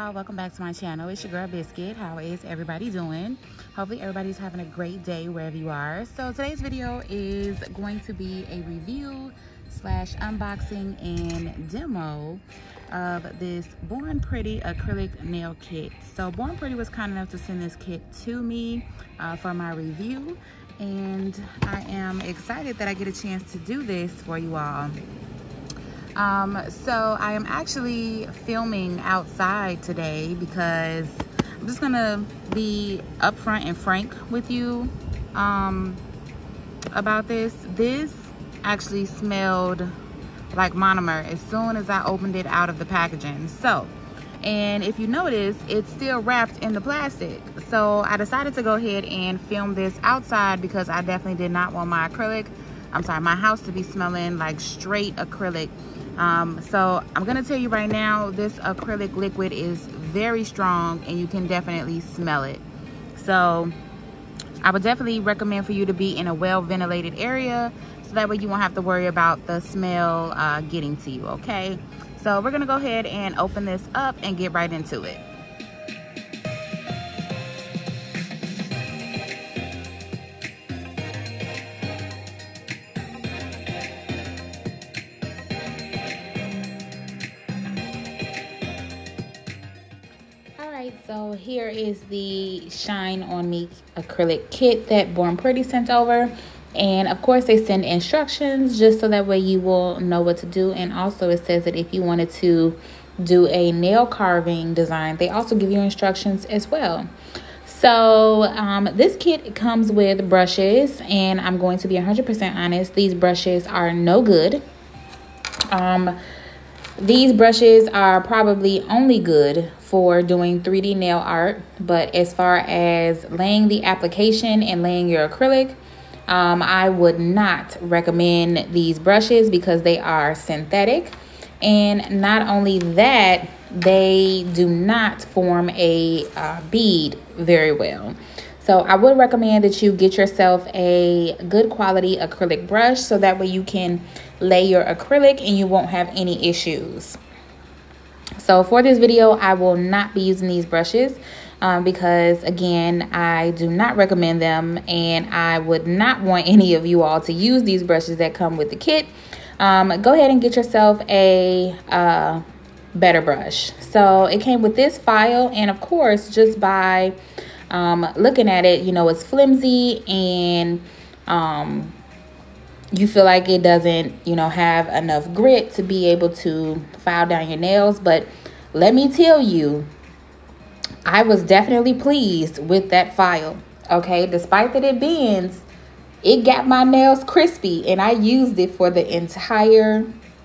y'all, welcome back to my channel. It's your girl Biscuit. How is everybody doing? Hopefully everybody's having a great day wherever you are. So today's video is going to be a review slash unboxing and demo of this Born Pretty acrylic nail kit. So Born Pretty was kind enough to send this kit to me for my review, and I am excited that I get a chance to do this for you all. So I am actually filming outside today because I'm just gonna be upfront and frank with you about this. This actually smelled like monomer as soon as I opened it out of the packaging. So, and if you notice, it's still wrapped in the plastic. So I decided to go ahead and film this outside because I definitely did not want my house to be smelling like straight acrylic. So I'm gonna tell you right now, this acrylic liquid is very strong and you can definitely smell it. So I would definitely recommend for you to be in a well ventilated area so that way you won't have to worry about the smell getting to you, okay? So we're gonna go ahead and open this up and get right into it. So here is the Shine On Me acrylic kit that Born Pretty sent over, and of course they send instructions just so that way you will know what to do. And also it says that if you wanted to do a nail carving design, they also give you instructions as well. So this kit comes with brushes, and I'm going to be 100% honest, these brushes are no good. These brushes are probably only good for doing 3D nail art, but as far as laying the application and laying your acrylic, I would not recommend these brushes because they are synthetic. And not only that, they do not form a bead very well. So I would recommend that you get yourself a good quality acrylic brush so that way you can lay your acrylic and you won't have any issues. So for this video, I will not be using these brushes because again, I do not recommend them, and I would not want any of you all to use these brushes that come with the kit. Go ahead and get yourself a better brush. So it came with this file, and of course, just by looking at it, you know, it's flimsy, and you feel like it doesn't, you know, have enough grit to be able to file down your nails. But let me tell you, I was definitely pleased with that file. Okay, despite that it bends, it got my nails crispy, and I used it for the entire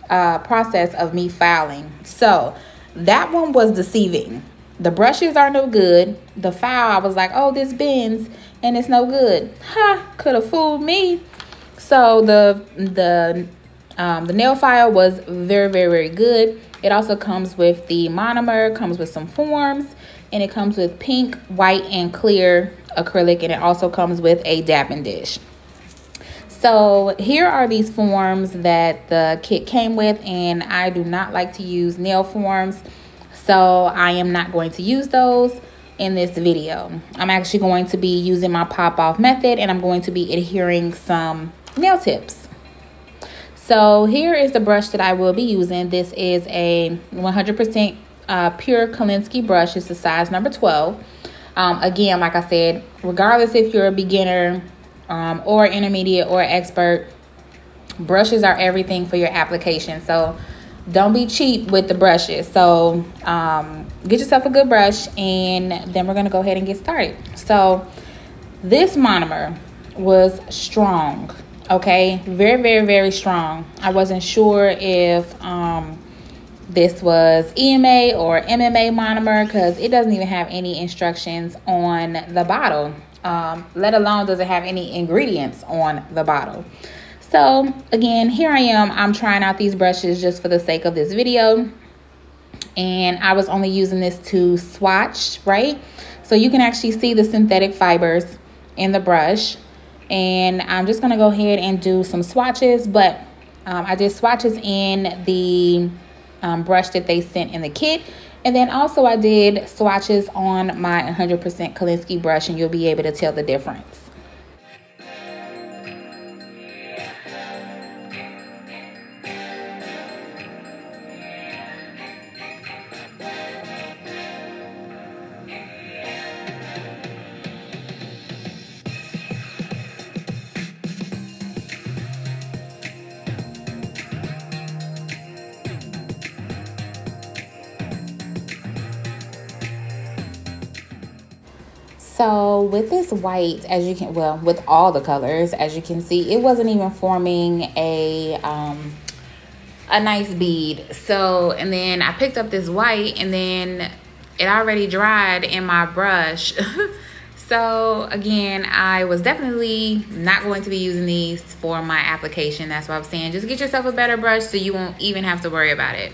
process of me filing. So that one was deceiving. The brushes are no good. The file, I was like, oh, this bends and it's no good. Ha, could have fooled me. So the nail file was very, very, very good. It also comes with the monomer, comes with some forms, and it comes with pink, white, and clear acrylic, and it also comes with a dapping dish. So here are these forms that the kit came with, and I do not like to use nail forms, so I am not going to use those in this video. I'm actually going to be using my pop-off method, and I'm going to be adhering some nail tips. So here is the brush that I will be using. This is a 100% pure Kolinsky brush. It's the size number 12. Again, like I said, regardless if you're a beginner or intermediate or expert, brushes are everything for your application. So don't be cheap with the brushes. So get yourself a good brush, and then we're going to go ahead and get started. So this monomer was strong. Okay, very, very, very strong. I wasn't sure if this was EMA or MMA monomer because it doesn't even have any instructions on the bottle, let alone does it have any ingredients on the bottle. So again, here I am. I'm trying out these brushes just for the sake of this video, and I was only using this to swatch, right? So you can actually see the synthetic fibers in the brush. And I'm just going to go ahead and do some swatches, but I did swatches in the brush that they sent in the kit. And then also I did swatches on my 100% Kolinsky brush, and you'll be able to tell the difference. So with this white, as you can, well, with all the colors, as you can see, it wasn't even forming a nice bead. So, and then I picked up this white, and then it already dried in my brush. So again, I was definitely not going to be using these for my application. That's why I'm saying just get yourself a better brush so you won't even have to worry about it.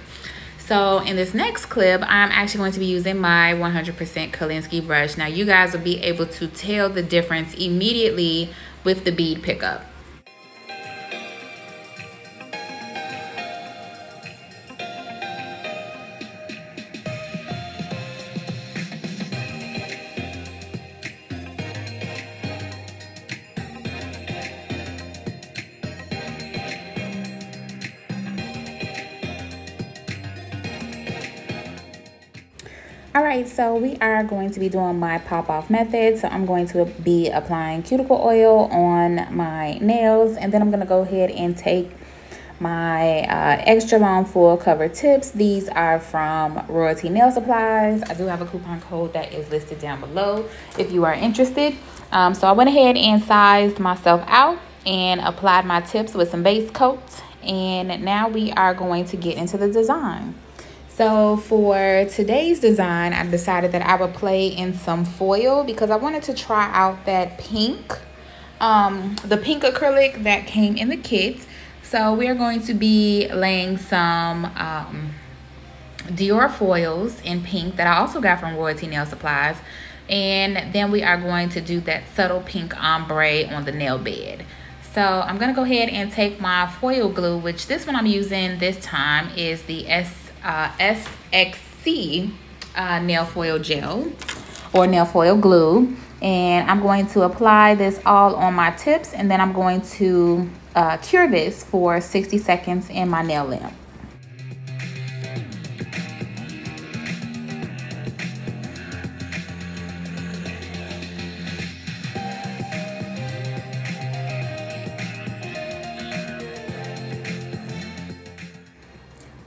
So in this next clip, I'm actually going to be using my 100% Kolinsky brush. Now you guys will be able to tell the difference immediately with the bead pickup. All right, so we are going to be doing my pop-off method. So I'm going to be applying cuticle oil on my nails, and then I'm going to go ahead and take my extra long full cover tips. These are from Royalty Nail Supplies. I do have a coupon code that is listed down below if you are interested. So I went ahead and sized myself out and applied my tips with some base coats, and now we are going to get into the design. So for today's design, I decided that I would play in some foil because I wanted to try out that pink, the pink acrylic that came in the kit. So we're going to be laying some Dior foils in pink that I also got from Royalty Nail Supplies. And then we are going to do that subtle pink ombre on the nail bed. So I'm going to go ahead and take my foil glue, which this one I'm using this time is the SXC nail foil gel or nail foil glue, and I'm going to apply this all on my tips, and then I'm going to cure this for 60 seconds in my nail lamp.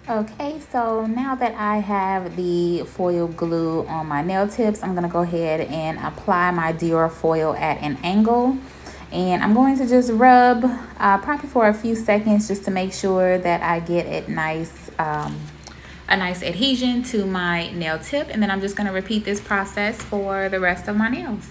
Okay, so now that I have the foil glue on my nail tips, I'm going to go ahead and apply my Dior foil at an angle. And I'm going to just rub probably for a few seconds just to make sure that I get it nice, a nice adhesion to my nail tip. And then I'm just going to repeat this process for the rest of my nails.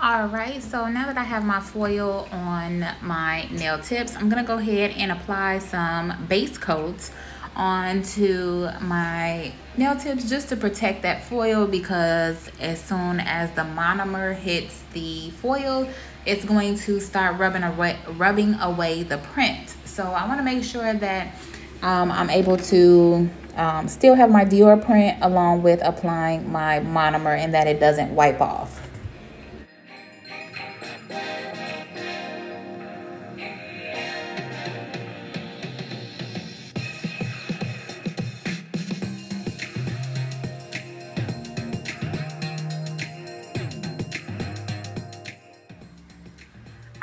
All right, so now that I have my foil on my nail tips, I'm gonna go ahead and apply some base coats onto my nail tips just to protect that foil, because as soon as the monomer hits the foil, it's going to start rubbing away the print. So I want to make sure that I'm able to still have my Dior print along with applying my monomer and that it doesn't wipe off.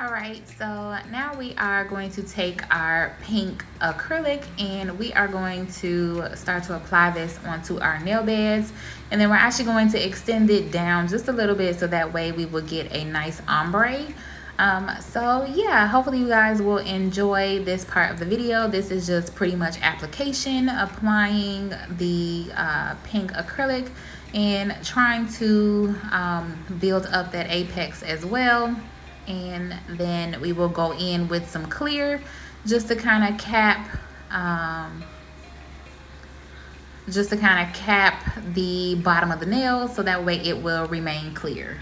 Alright, so now we are going to take our pink acrylic and we are going to start to apply this onto our nail beds, and then we're actually going to extend it down just a little bit so that way we will get a nice ombre. So yeah, hopefully you guys will enjoy this part of the video. This is just pretty much application, applying the pink acrylic and trying to build up that apex as well. And then we will go in with some clear just to kind of cap the bottom of the nail so that way it will remain clear.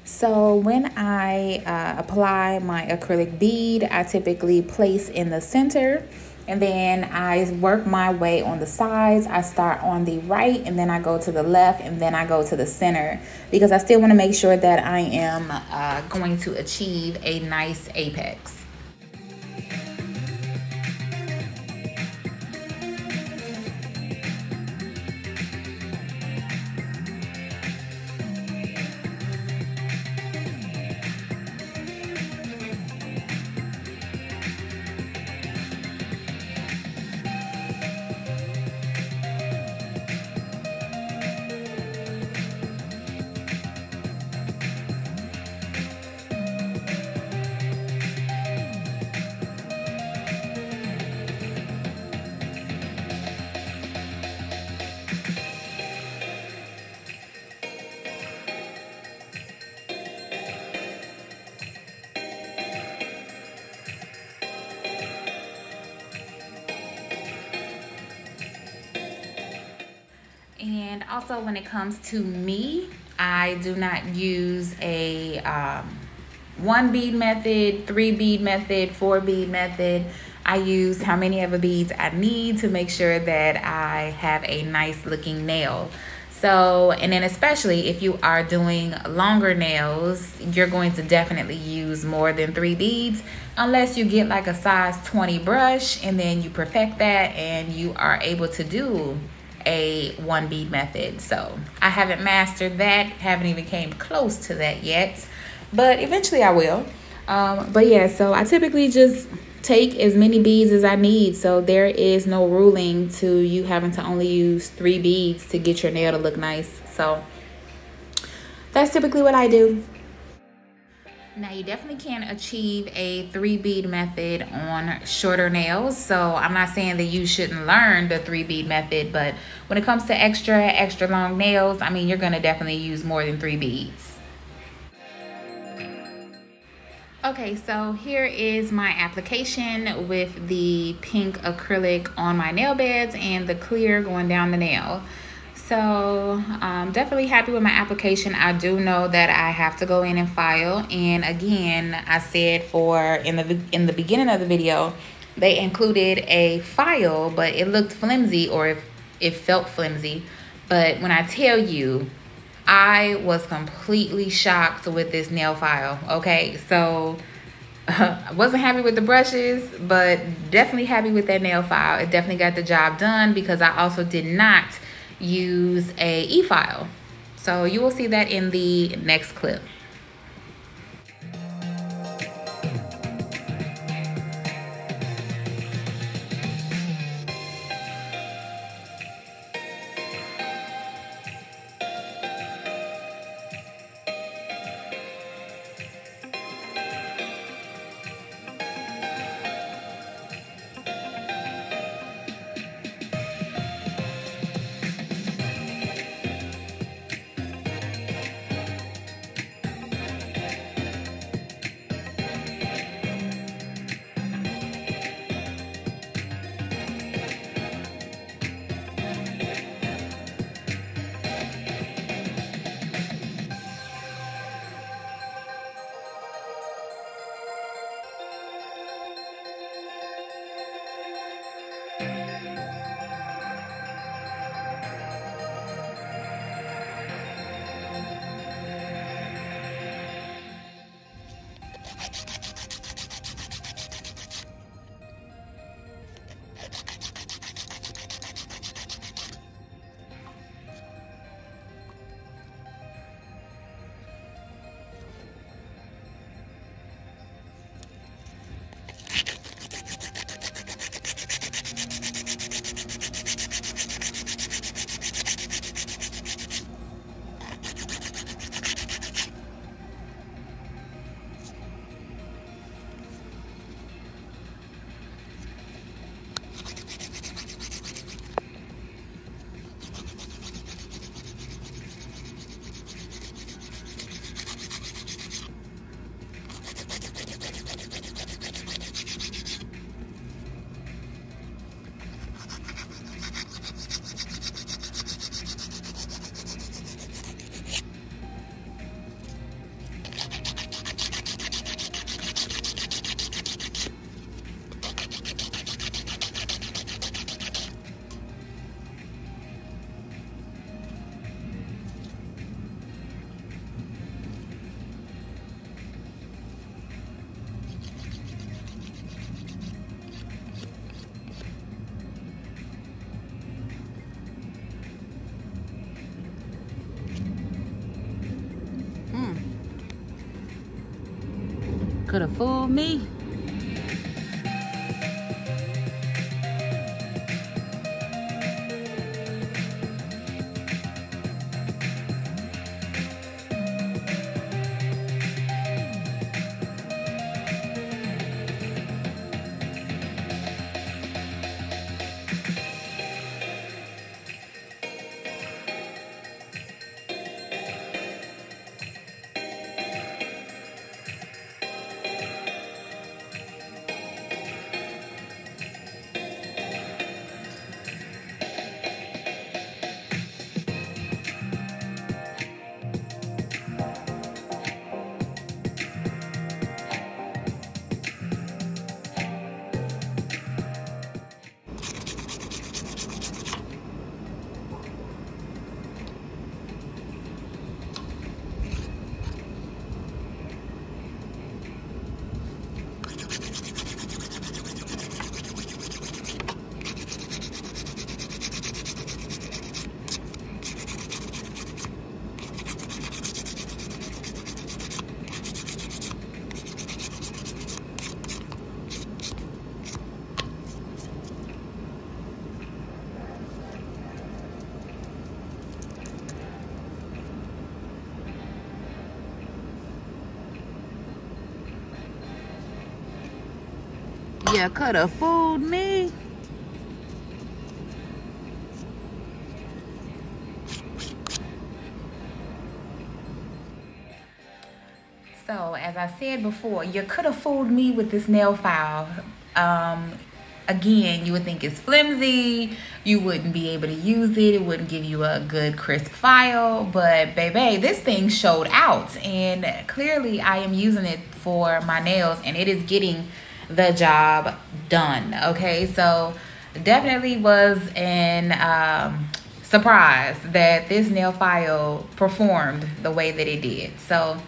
So when I apply my acrylic bead, I typically place in the center and then I work my way on the sides. I start on the right and then I go to the left and then I go to the center because I still want to make sure that I am going to achieve a nice apex. And also when it comes to me, I do not use a 1 bead method, 3 bead method, 4 bead method. I use how many ever beads I need to make sure that I have a nice looking nail. So, and then especially if you are doing longer nails, you're going to definitely use more than 3 beads unless you get like a size 20 brush and then you perfect that and you are able to do a 1 bead method. So I haven't mastered that, haven't even came close to that yet, but eventually I will. But yeah, so I typically just take as many beads as I need, so there is no ruling to you having to only use 3 beads to get your nail to look nice. So that's typically what I do. Now you definitely can achieve a 3-bead method on shorter nails. So I'm not saying that you shouldn't learn the 3-bead method, but when it comes to extra long nails, I mean, you're gonna definitely use more than 3 beads. Okay, so here is my application with the pink acrylic on my nail beds and the clear going down the nail. So I'm definitely happy with my application. I do know that I have to go in and file. And again, I said in the beginning of the video, they included a file, but it looked flimsy, or it felt flimsy. But when I tell you, I was completely shocked with this nail file. Okay, so I wasn't happy with the brushes, but definitely happy with that nail file. It definitely got the job done because I also did not use a e-file. So you will see that in the next clip. Could have fooled me. You could have fooled me. So, as I said before, you could have fooled me with this nail file. Again, you would think it's flimsy. You wouldn't be able to use it. It wouldn't give you a good crisp file. But, baby, this thing showed out. And clearly, I am using it for my nails. And it is getting the job done. Okay, so definitely was an surprise that this nail file performed the way that it did. So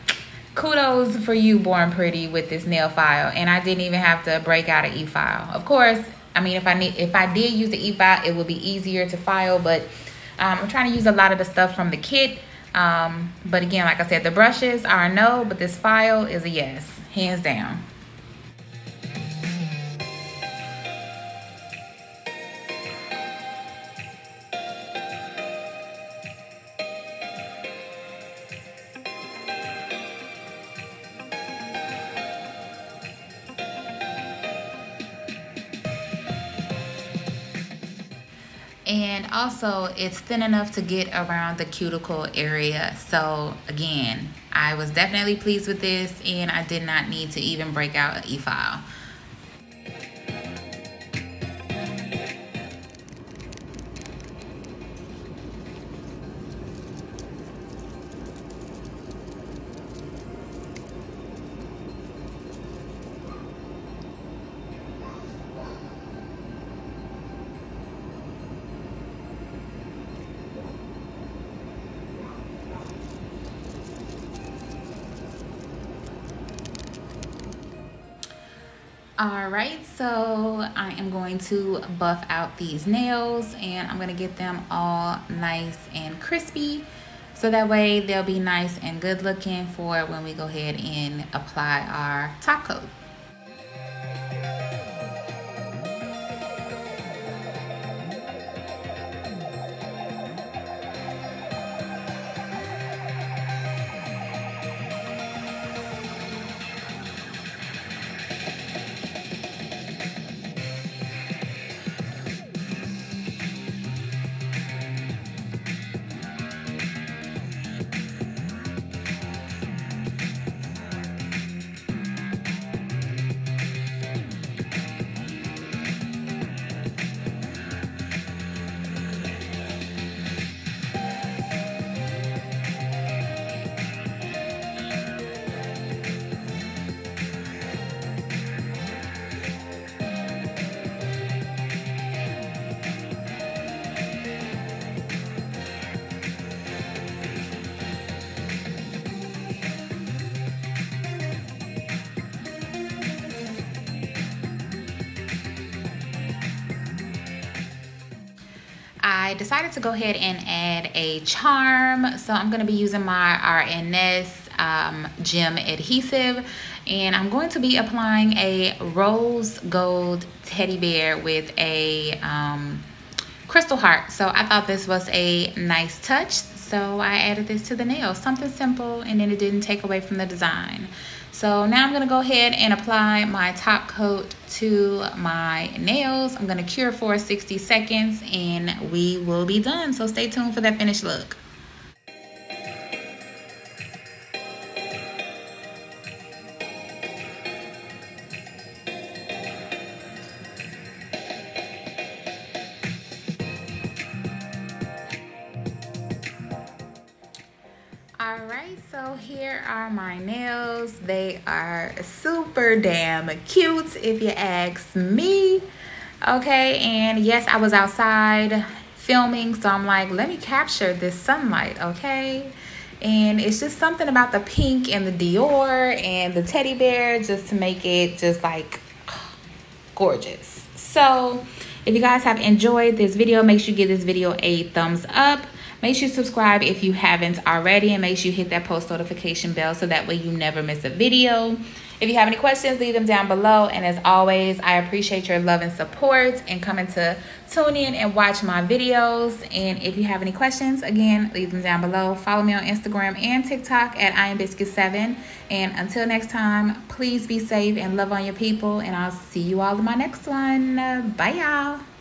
kudos for you, Born Pretty, with this nail file. And I didn't even have to break out an e-file. Of course, I mean, if I did use the e-file, it would be easier to file. But I'm trying to use a lot of the stuff from the kit. But again, like I said, the brushes are a no, but this file is a yes, hands down. And also, it's thin enough to get around the cuticle area. So again, I was definitely pleased with this, and I did not need to even break out an e-file. All right, so I am going to buff out these nails, and I'm going to get them all nice and crispy, so that way they'll be nice and good looking for when we go ahead and apply our top coat. I decided to go ahead and add a charm. So I'm going to be using my RNS gem adhesive, and I'm going to be applying a rose gold teddy bear with a crystal heart. So I thought this was a nice touch, so I added this to the nail. Something simple, and then it didn't take away from the design. So now I'm going to go ahead and apply my top coat to my nails. I'm going to cure for 60 seconds and we will be done. So stay tuned for that finished look. Alright, so here are my nails. They are super damn cute if you ask me. Okay, and yes, I was outside filming, so I'm like, let me capture this sunlight, okay? And it's just something about the pink and the Dior and the teddy bear just to make it just like gorgeous. So if you guys have enjoyed this video, make sure you give this video a thumbs up. Make sure you subscribe if you haven't already, and make sure you hit that post notification bell so that way you never miss a video. If you have any questions, leave them down below. And as always, I appreciate your love and support and coming to tune in and watch my videos. And if you have any questions, again, leave them down below. Follow me on Instagram and TikTok at IamBiscuit7. And until next time, please be safe and love on your people. And I'll see you all in my next one. Bye, y'all.